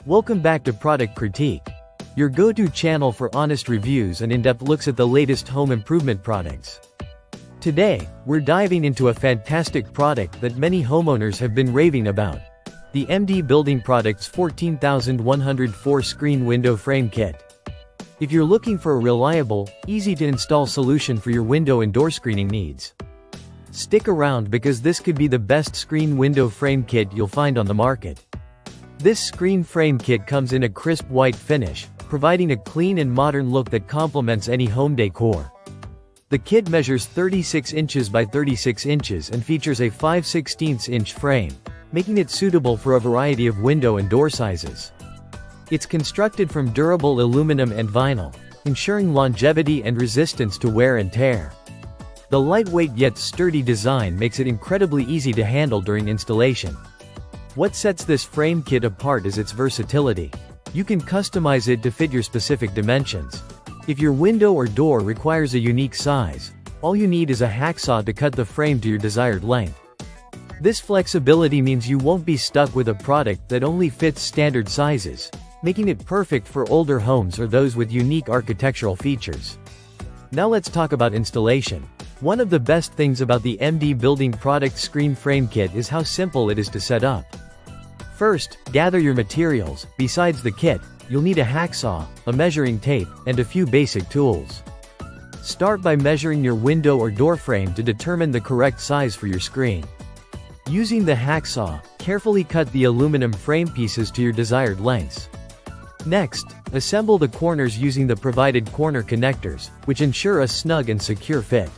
Welcome back to Product Critique, your go-to channel for honest reviews and in-depth looks at the latest home improvement products. Today, we're diving into a fantastic product that many homeowners have been raving about. The MD Building Products 14104 Screen Window Frame Kit. If you're looking for a reliable, easy-to-install solution for your window and door screening needs, stick around because this could be the best screen window frame kit you'll find on the market. This screen frame kit comes in a crisp white finish, providing a clean and modern look that complements any home decor. The kit measures 36 inches by 36 inches and features a 5/16" frame, making it suitable for a variety of window and door sizes. It's constructed from durable aluminum and vinyl, ensuring longevity and resistance to wear and tear. The lightweight yet sturdy design makes it incredibly easy to handle during installation. What sets this frame kit apart is its versatility. You can customize it to fit your specific dimensions. If your window or door requires a unique size, all you need is a hacksaw to cut the frame to your desired length. This flexibility means you won't be stuck with a product that only fits standard sizes, making it perfect for older homes or those with unique architectural features. Now let's talk about installation. One of the best things about the MD Building Products Screen Frame Kit is how simple it is to set up. First, gather your materials. Besides the kit, you'll need a hacksaw, a measuring tape, and a few basic tools. Start by measuring your window or door frame to determine the correct size for your screen. Using the hacksaw, carefully cut the aluminum frame pieces to your desired lengths. Next, assemble the corners using the provided corner connectors, which ensure a snug and secure fit.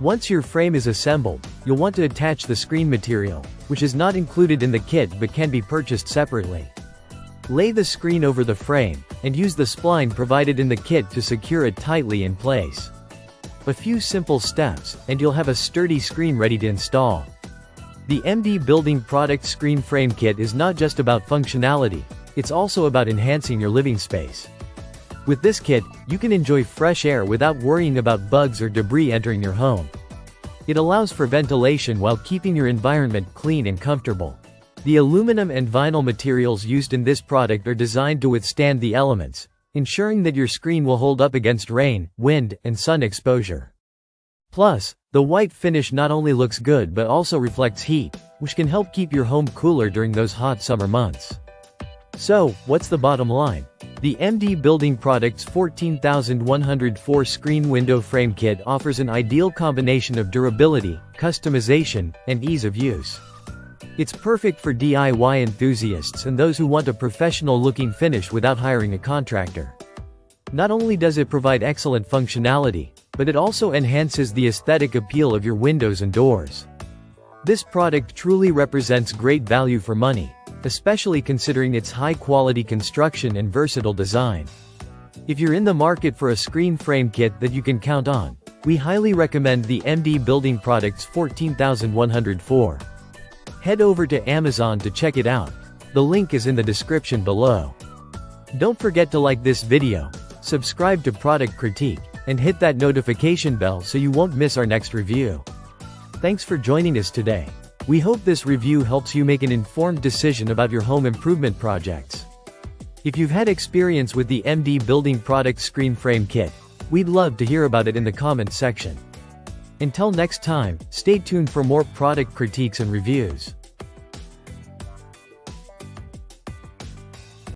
Once your frame is assembled, you'll want to attach the screen material, which is not included in the kit but can be purchased separately. Lay the screen over the frame, and use the spline provided in the kit to secure it tightly in place. A few simple steps, and you'll have a sturdy screen ready to install. The MD Building Products Screen Frame Kit is not just about functionality, it's also about enhancing your living space. With this kit, you can enjoy fresh air without worrying about bugs or debris entering your home. It allows for ventilation while keeping your environment clean and comfortable. The aluminum and vinyl materials used in this product are designed to withstand the elements, ensuring that your screen will hold up against rain, wind, and sun exposure. Plus, the white finish not only looks good but also reflects heat, which can help keep your home cooler during those hot summer months. So, what's the bottom line? The MD Building Products 14104 Screen Window Frame Kit offers an ideal combination of durability, customization, and ease of use. It's perfect for DIY enthusiasts and those who want a professional-looking finish without hiring a contractor. Not only does it provide excellent functionality, but it also enhances the aesthetic appeal of your windows and doors. This product truly represents great value for money, especially considering its high-quality construction and versatile design. If you're in the market for a screen frame kit that you can count on, we highly recommend the MD Building Products 14104. Head over to Amazon to check it out. The link is in the description below. Don't forget to like this video, subscribe to Product Critique, and hit that notification bell so you won't miss our next review. Thanks for joining us today. We hope this review helps you make an informed decision about your home improvement projects. If you've had experience with the MD Building Products Screen Frame Kit, we'd love to hear about it in the comments section. Until next time, stay tuned for more product critiques and reviews.